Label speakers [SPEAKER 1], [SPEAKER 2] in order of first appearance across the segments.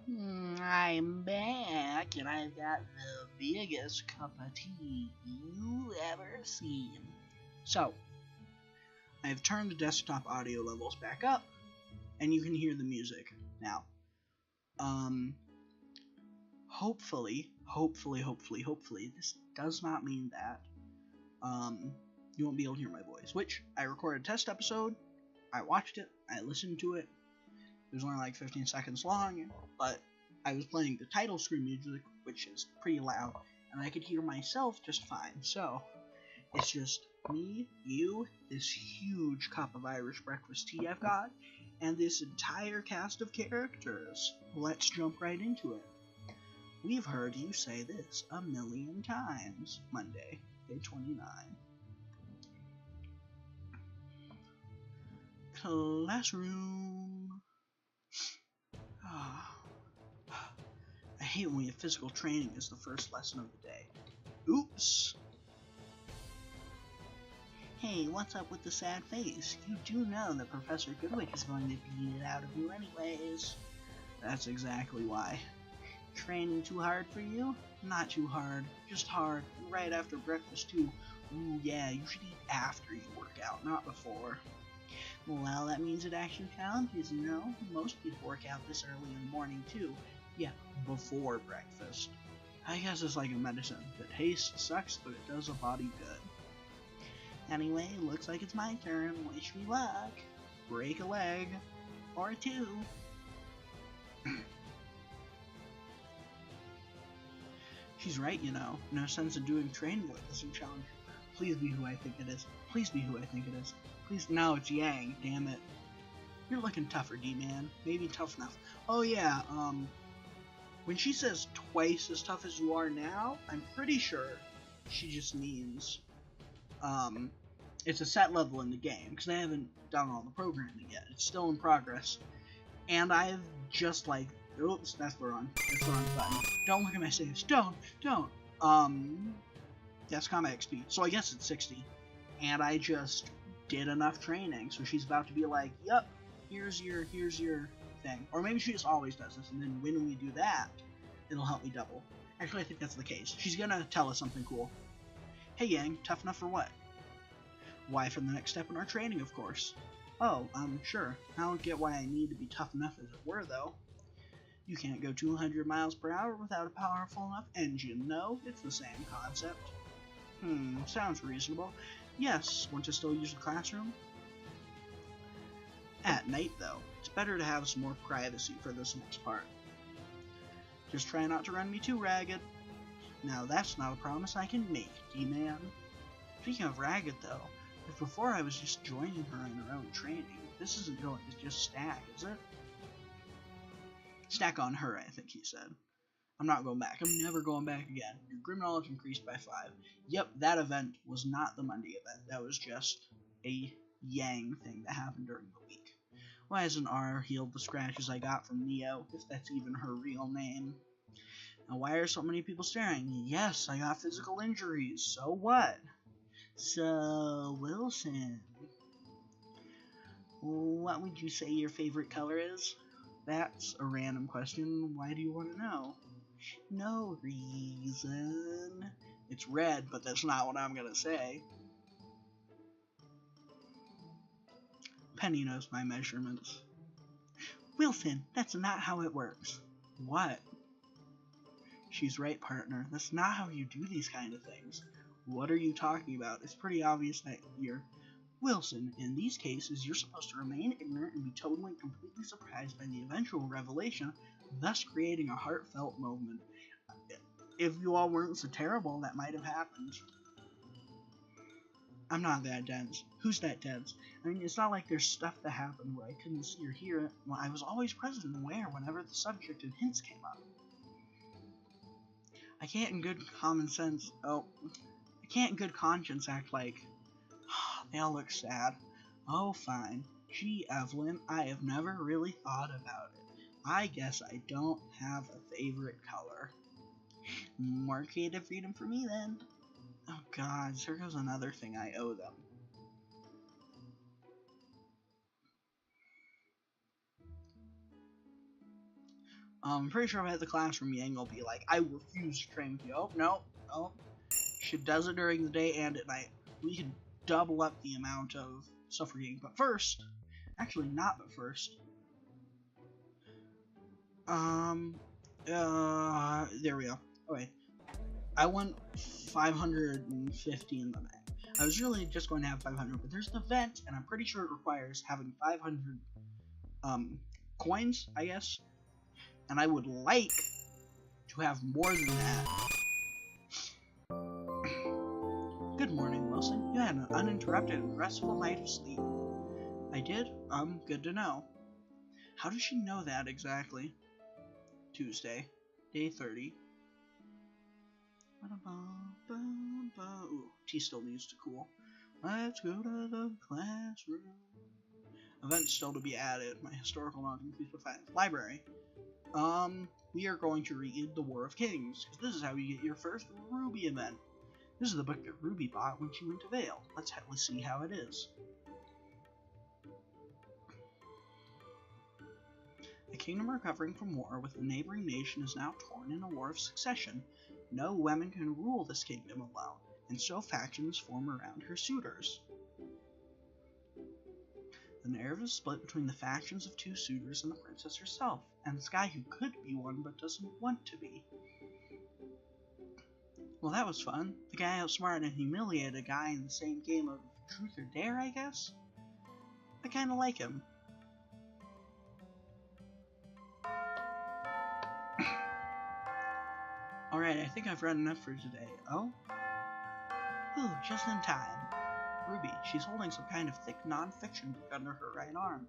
[SPEAKER 1] I'm back, and I've got the biggest cup of tea you ever seen. So, I've turned the desktop audio levels back up, and you can hear the music now. Hopefully, this does not mean that, you won't be able to hear my voice, which I recorded a test episode, I watched it, I listened to it. It was only like 15 seconds long, but I was playing the title screen music, which is pretty loud, and I could hear myself just fine. So, it's just me, you, this huge cup of Irish breakfast tea I've got, and this entire cast of characters. Let's jump right into it. We've heard you say this a million times. Monday, day 29. Classroom. I hate when we have physical training as the first lesson of the day. Oops! Hey, what's up with the sad face? You do know that Professor Goodwick is going to beat it out of you anyways. That's exactly why. Training too hard for you? Not too hard, just hard, and right after breakfast too. Ooh yeah, you should eat after you work out, not before. Well, that means it actually counts, you know? Most people work out this early in the morning too. Yeah, before breakfast. I guess it's like a medicine. The taste sucks, but it does the body good. Anyway, looks like it's my turn. Wish me luck. Break a leg. Or two. She's right, you know. No sense in doing training like this in challenge. Please be who I think it is. Please be who I think it is. Please, no, it's Yang, damn it. You're looking tougher, D-man. Maybe tough enough. Oh yeah, when she says twice as tough as you are now, I'm pretty sure she just means, it's a set level in the game, because they haven't done all the programming yet. It's still in progress. And I've just like, oops, that's the wrong button. Don't look at my saves. Don't. That's combat XP. So I guess it's 60. And I just did enough training, so she's about to be like, yup, here's your thing. Or maybe she just always does this, and then when we do that, it'll help me double. Actually, I think that's the case. She's gonna tell us something cool. Hey Yang, tough enough for what? Why, for the next step in our training, of course. Oh, sure. I don't get why I need to be tough enough as it were, though. You can't go 200 miles per hour without a powerful enough engine, no? It's the same concept. Sounds reasonable. Yes, want to still use the classroom? At night, though. It's better to have some more privacy for this next part. Just try not to run me too ragged. Now that's not a promise I can make, D-man. Speaking of ragged, though, if before I was just joining her in her own training, this isn't going to just stack, is it? Stack on her, I think he said. I'm not going back. I'm never going back again. Your grim knowledge increased by 5. Yep, that event was not the Monday event. That was just a Yang thing that happened during the week. Why hasn't R healed the scratches I got from Neo, if that's even her real name? And why are so many people staring? Yes, I got physical injuries. So what? So, Wilson, what would you say your favorite color is? That's a random question. Why do you want to know? No reason. It's red, but that's not what I'm gonna say. Penny knows my measurements. Wilson, that's not how it works. What? She's right, partner. That's not how you do these kind of things. What are you talking about? It's pretty obvious that you're... Wilson, in these cases, you're supposed to remain ignorant and be totally and completely surprised by the eventual revelation, thus creating a heartfelt moment. If you all weren't so terrible, that might have happened. I'm not that dense. Who's that dense? I mean, it's not like there's stuff that happened where I couldn't see or hear it. Well, I was always present and aware whenever the subject and hints came up. I can't in good conscience act like... They all look sad. Oh, fine. Gee, Evelyn, I have never really thought about it. I guess I don't have a favorite color. More creative freedom for me, then. Oh, God, here goes another thing I owe them. I'm pretty sure if I hit the classroom, Yang will be like, I refuse to train with you. Oh, no. Oh. She does it during the day and at night. We can double up the amount of stuff we're getting. But first, actually not but first. There we go. Okay. I want 550 in the bank. I was really just going to have 500, but there's an event, and I'm pretty sure it requires having 500, coins, I guess. And I would like to have more than that. Good morning, Wilson. You had an uninterrupted and restful night of sleep. I did? Good to know. How does she know that exactly? Tuesday, day 30. Ooh, tea still needs to cool. Let's go to the classroom. Events still to be added. My historical knowledge increased by 5. Library. We are going to read The War of Kings, because this is how you get your first Ruby event. This is the book that Ruby bought when she went to Vale. Let's see how it is. A kingdom recovering from war with a neighboring nation is now torn in a war of succession. No woman can rule this kingdom alone, and so factions form around her suitors. The narrative is split between the factions of 2 suitors and the princess herself, and this guy who could be one but doesn't want to be. Well, that was fun. The guy outsmarted and humiliated a guy in the same game of Truth or Dare, I guess? I kinda like him. Alright, I think I've read enough for today. Oh? Ooh, just in time. Ruby, she's holding some kind of thick non-fiction book under her right arm.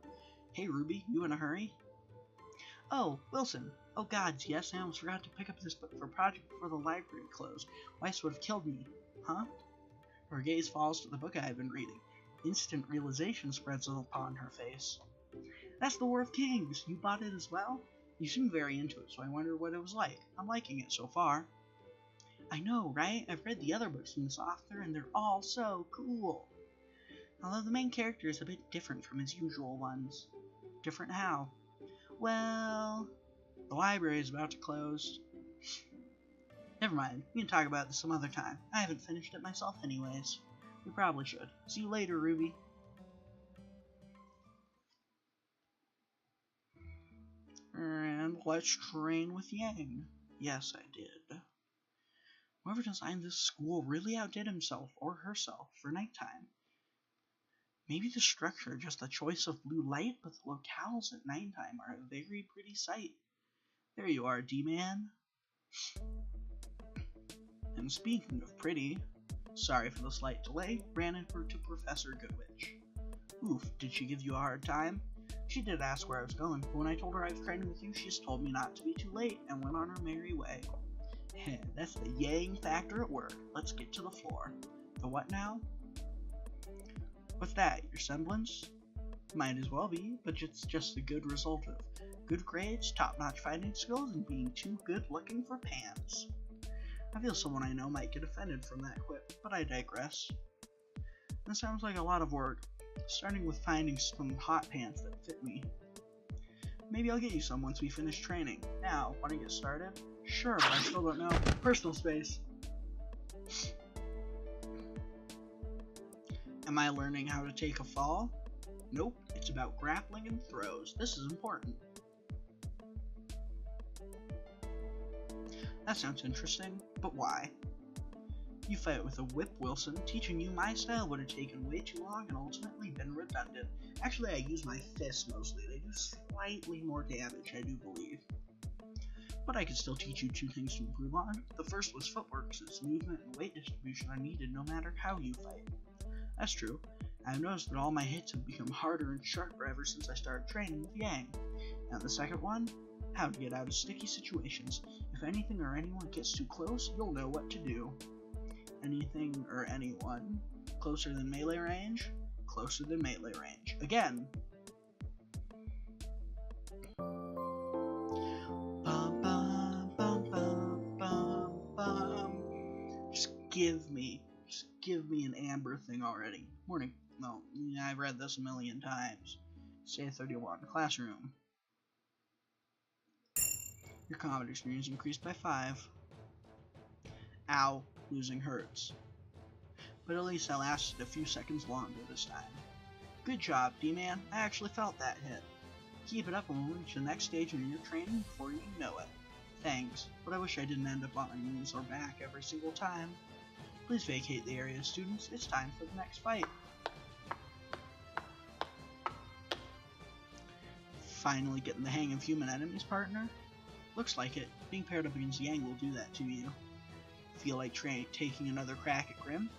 [SPEAKER 1] Hey Ruby, you in a hurry? Oh, Wilson. Oh gods, yes, I almost forgot to pick up this book for a project before the library closed. Weiss would have killed me. Huh? Her gaze falls to the book I have been reading. Instant realization spreads upon her face. That's The War of Kings! You bought it as well? You seem very into it, so I wonder what it was like. I'm liking it so far. I know, right? I've read the other books from this author, and they're all so cool. Although the main character is a bit different from his usual ones. Different how? Well, the library is about to close. Never mind, we can talk about this some other time. I haven't finished it myself anyways. We probably should. See you later, Ruby. And let's train with Yang. Yes, I did. Whoever designed this school really outdid himself or herself for nighttime. Maybe the structure, just the choice of blue light, but the locales at nighttime are a very pretty sight. There you are, D-Man. And speaking of pretty, sorry for the slight delay, ran into Professor Goodwitch. Oof, did she give you a hard time? She did ask where I was going, but when I told her I was training with you, she just told me not to be too late and went on her merry way. That's the Yang factor at work. Let's get to the floor. The what now? What's that, your semblance? Might as well be, but it's just the good result of good grades, top-notch fighting skills, and being too good-looking for pants. I feel someone I know might get offended from that quip, but I digress. That sounds like a lot of work, starting with finding some hot pants that fit me. Maybe I'll get you some once we finish training. Now, want to get started? Sure, but I still don't know. Personal space. Am I learning how to take a fall? Nope, it's about grappling and throws. This is important. That sounds interesting, but why? You fight with a whip, Wilson. Teaching you my style would have taken way too long and ultimately been redundant. Actually, I use my fists mostly. They do slightly more damage, I do believe. But I could still teach you 2 things to improve on. The first was footwork, since movement and weight distribution are needed no matter how you fight. That's true. I've noticed that all my hits have become harder and sharper ever since I started training with Yang. And the second one? How to get out of sticky situations. If anything or anyone gets too close, you'll know what to do. Anything or anyone. Closer than melee range? Closer than melee range. Again. Bum, bum, bum, bum, bum, bum. Just give me an amber thing already. Morning. No, yeah, I've read this a million times. Say 31. Classroom. Your combat experience increased by 5. Ow, losing hurts. But at least I lasted a few seconds longer this time. Good job, D-Man. I actually felt that hit. Keep it up and we'll reach the next stage in your training before you know it. Thanks, but I wish I didn't end up on my knees or back every single time. Please vacate the area, students. It's time for the next fight. Finally getting the hang of human enemies, partner? Looks like it. Being paired up against Yang will do that to you. Feel like taking another crack at Grim?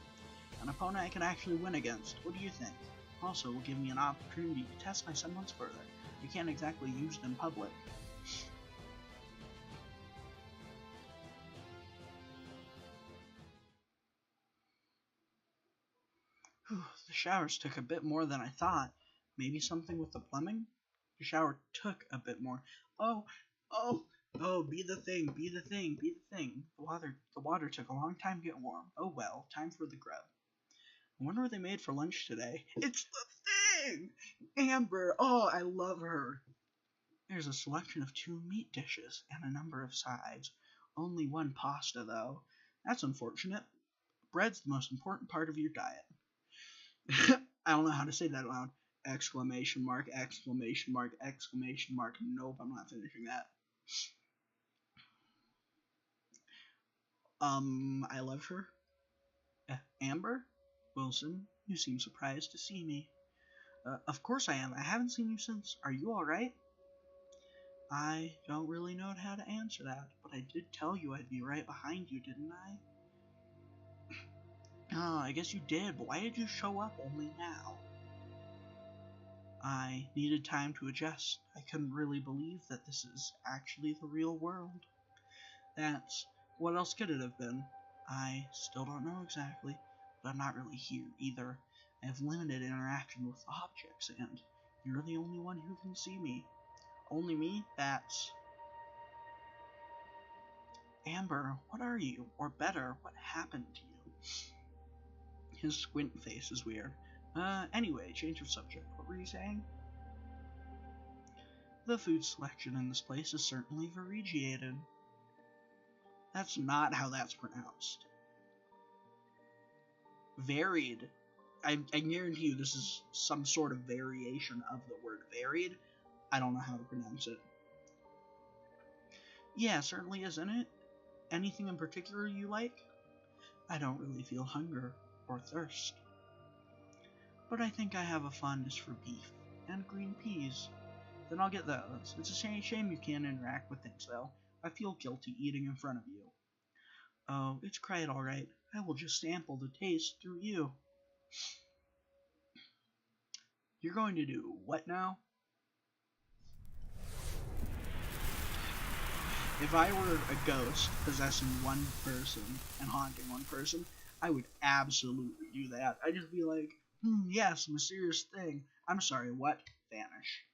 [SPEAKER 1] An opponent I can actually win against. What do you think? Also, will give me an opportunity to test my semblance further. You can't exactly use them in public. Whew, the showers took a bit more than I thought. Maybe something with the plumbing? The shower took a bit more. Oh, be the thing, be the thing, be the thing. The water took a long time to get warm. Oh well, time for the grub. I wonder what they made for lunch today. It's the thing! Amber, oh, I love her. There's a selection of 2 meat dishes and a number of sides. Only 1 pasta, though. That's unfortunate. Bread's the most important part of your diet. I don't know how to say that aloud. Exclamation mark, exclamation mark, exclamation mark. Nope, I'm not finishing that. I love her. Amber? Wilson, you seem surprised to see me. Of course I am. I haven't seen you since. Are you alright? I don't really know how to answer that, but I did tell you I'd be right behind you, didn't I? Oh, I guess you did, but why did you show up only now? I needed time to adjust. I couldn't really believe that this is actually the real world. What else could it have been? I still don't know exactly, but I'm not really here either. I have limited interaction with objects, and you're the only one who can see me. Only me? That's... Amber, what are you? Or better, what happened to you? His squint face is weird. Anyway, change of subject. What were you saying? The food selection in this place is certainly variegated. That's not how that's pronounced. Varied. I guarantee you this is some sort of variation of the word varied. I don't know how to pronounce it. Yeah, certainly, isn't it? Anything in particular you like? I don't really feel hunger or thirst. But I think I have a fondness for beef and green peas. Then I'll get those. It's a shame you can't interact with things, though. I feel guilty eating in front of you. Oh, it's quite alright. I will just sample the taste through you. You're going to do what now? If I were a ghost possessing one person and haunting one person, I would absolutely do that. I'd just be like, yes, mysterious thing. I'm sorry, what? Vanish.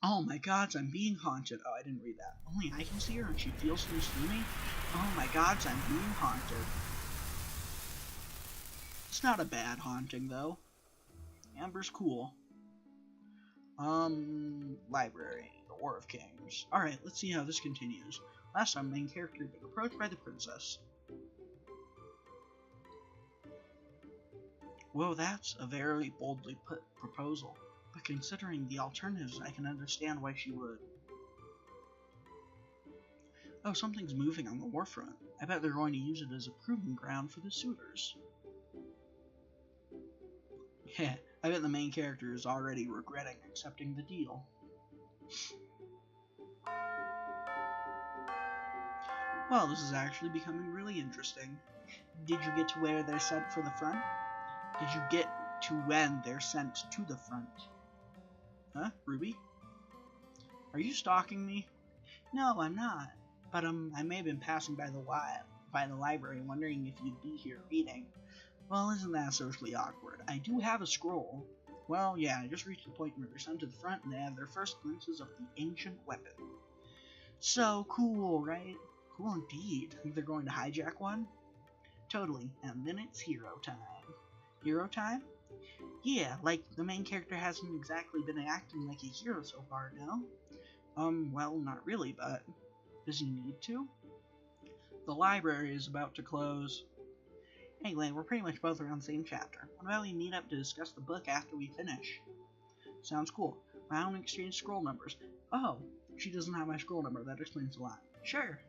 [SPEAKER 1] Oh my gods, I'm being haunted. Oh, I didn't read that. Only I can see her and she feels things through me. Oh my gods, I'm being haunted. It's not a bad haunting, though. Amber's cool. Library. The War of Kings. Alright, let's see how this continues. Last time, main character had been approached by the princess. Well, that's a very boldly put proposal. But considering the alternatives, I can understand why she would. Oh, something's moving on the warfront. I bet they're going to use it as a proving ground for the suitors. Heh, I bet the main character is already regretting accepting the deal. Well, this is actually becoming really interesting. Did you get to where they're sent for the front? Did you get to when they're sent to the front? Huh, Ruby? Are you stalking me? No, I'm not. But I may have been passing by the library, wondering if you'd be here reading. Well, isn't that socially awkward? I do have a scroll. Well, yeah, I just reached the point where they're sent to the front and they have their first glimpses of the ancient weapon. So cool, right? Cool indeed. Think they're going to hijack one? Totally. And then it's hero time. Hero time? Yeah, like the main character hasn't exactly been acting like a hero so far, no? Well, not really, but does he need to? The library is about to close. Anyway, we're pretty much both around the same chapter. What about we meet up to discuss the book after we finish? Sounds cool. Why don't we exchange scroll numbers? Oh, she doesn't have my scroll number. That explains a lot. Sure.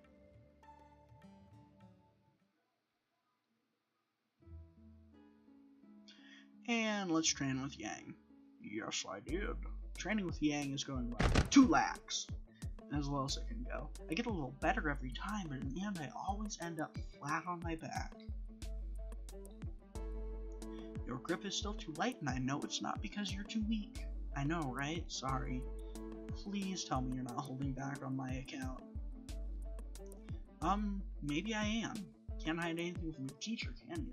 [SPEAKER 1] And let's train with Yang. Yes, I did. Training with Yang is going well. 2 lakhs. As well as it can go. I get a little better every time, but in the end I always end up flat on my back. Your grip is still too light, and I know it's not because you're too weak. I know, right? Sorry. Please tell me you're not holding back on my account. Maybe I am. Can't hide anything from your teacher, can you?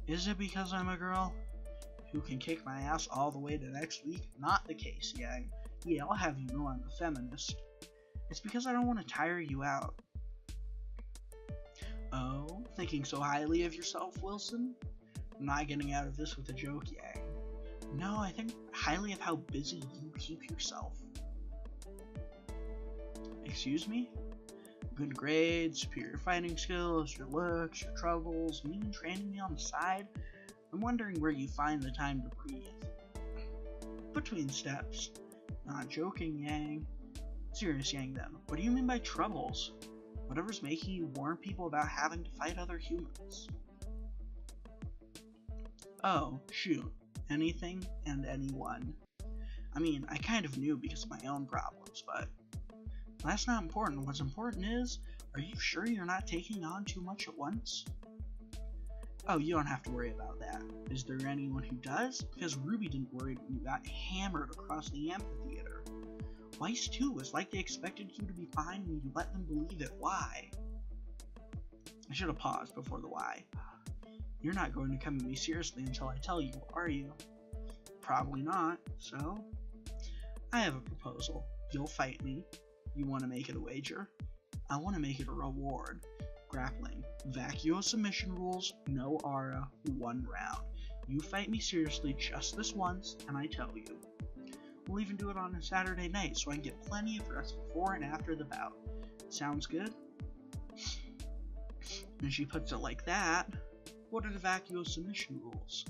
[SPEAKER 1] Is it because I'm a girl? Who can kick my ass all the way to next week? Not the case, Yang. Yeah, I'll have you know I'm a feminist. It's because I don't want to tire you out. Oh, thinking so highly of yourself, Wilson? I'm not getting out of this with a joke, Yang. No, I think highly of how busy you keep yourself. Excuse me? Good grades, superior fighting skills, your looks, your troubles, and even training me on the side. I'm wondering where you find the time to breathe. Between steps. Not joking, Yang. Serious, Yang, then. What do you mean by troubles? Whatever's making you warn people about having to fight other humans. Oh, shoot. Anything and anyone. I mean, I kind of knew because of my own problems, but that's not important. What's important is, are you sure you're not taking on too much at once? Oh, you don't have to worry about that. Is there anyone who does? Because Ruby didn't worry when you got hammered across the amphitheater. Weiss too, it's like they expected you to be fine when you let them believe it. Why? I should have paused before the why. You're not going to come at me seriously until I tell you, are you? Probably not, so I have a proposal. You'll fight me. You want to make it a wager? I want to make it a reward. Grappling. Vacuo submission rules, no aura, 1 round. You fight me seriously just this once, and I tell you. We'll even do it on a Saturday night, so I can get plenty of rest before and after the bout. Sounds good? And she puts it like that. What are the vacuo submission rules?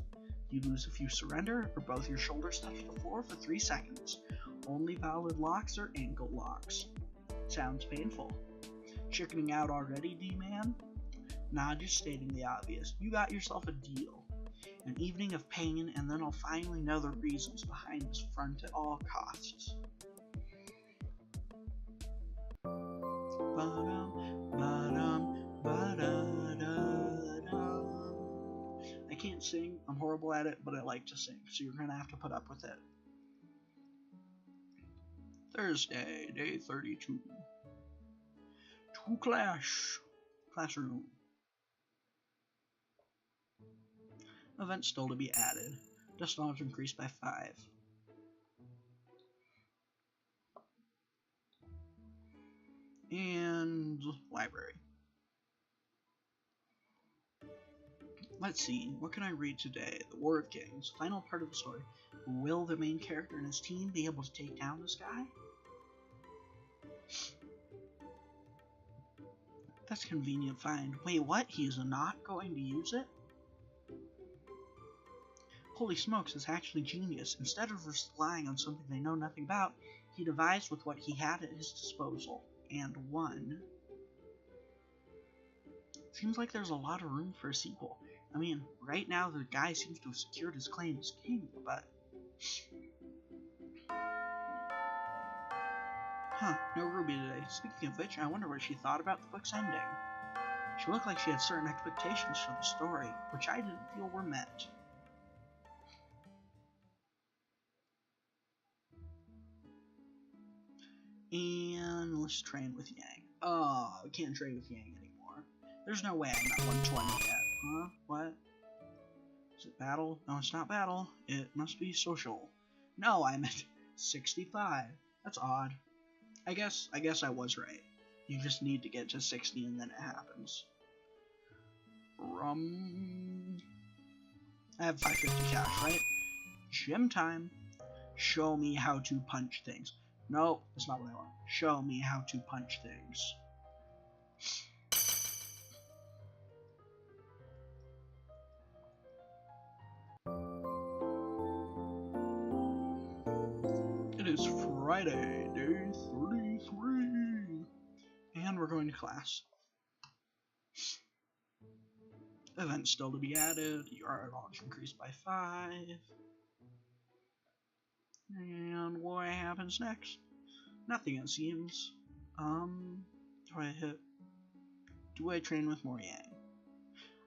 [SPEAKER 1] You lose if you surrender, or both your shoulders touch the floor for 3 seconds. Only valid locks are ankle locks. Sounds painful. Chickening out already, D-man? Nah, just stating the obvious. You got yourself a deal. An evening of pain, and then I'll finally know the reasons behind this front at all costs. I can't sing, I'm horrible at it, but I like to sing, so you're gonna have to put up with it. Thursday, day 32. To classroom. Events still to be added. Dust knobs increased by 5. And library. Let's see, what can I read today? The War of Kings, final part of the story. Will the main character and his team be able to take down this guy? That's a convenient find. Wait, what? He's not going to use it? Holy smokes, it's actually genius. Instead of relying on something they know nothing about, he devised with what he had at his disposal, and won. Seems like there's a lot of room for a sequel. I mean, right now the guy seems to have secured his claim as king, but... Huh, no Ruby today. Speaking of which, I wonder what she thought about the book's ending. She looked like she had certain expectations for the story, which I didn't feel were met. And let's train with Yang. Oh, I can't train with Yang anymore. There's no way I'm at 120 yet. Huh? What? Is it battle? No, it's not battle. It must be social. No, I'm at 65. That's odd. I guess I was right. You just need to get to 60 and then it happens. I have 550 cash, right? Gym time. Show me how to punch things. No, that's not what I want. Show me how to punch things. It is Friday, day 33, and we're going to class. Events still to be added. Your knowledge increased by 5. And what happens next? Nothing, it seems. Do I train with more Yang?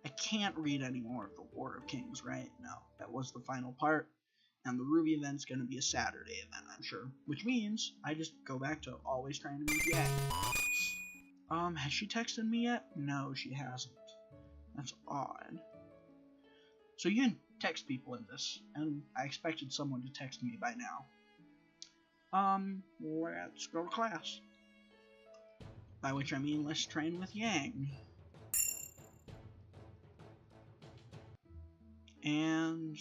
[SPEAKER 1] I can't read any more of the War of Kings, right? No, that was the final part. And the Ruby event's going to be a Saturday event, I'm sure. Which means I just go back to always trying to meet Yang. Has she texted me yet? No, she hasn't. That's odd. So you can text people in this, and I expected someone to text me by now. Let's go to class. By which I mean let's train with Yang. And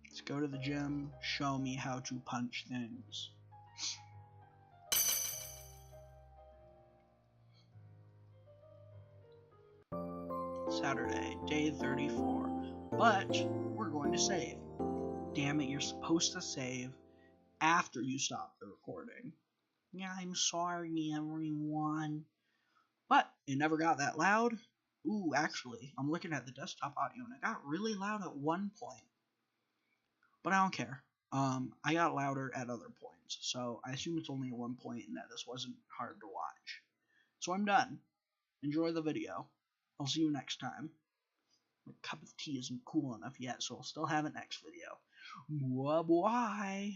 [SPEAKER 1] let's go to the gym, show me how to punch things. Saturday, day 34. But we're going to save. Damn it, you're supposed to save after you stop the recording. Yeah, I'm sorry, everyone. But it never got that loud. Ooh, actually, I'm looking at the desktop audio and it got really loud at one point. But I don't care. I got louder at other points, so I assume it's only at one point and that this wasn't hard to watch. So I'm done. Enjoy the video. I'll see you next time. My cup of tea isn't cool enough yet, so I'll still have it next video. Bye-bye.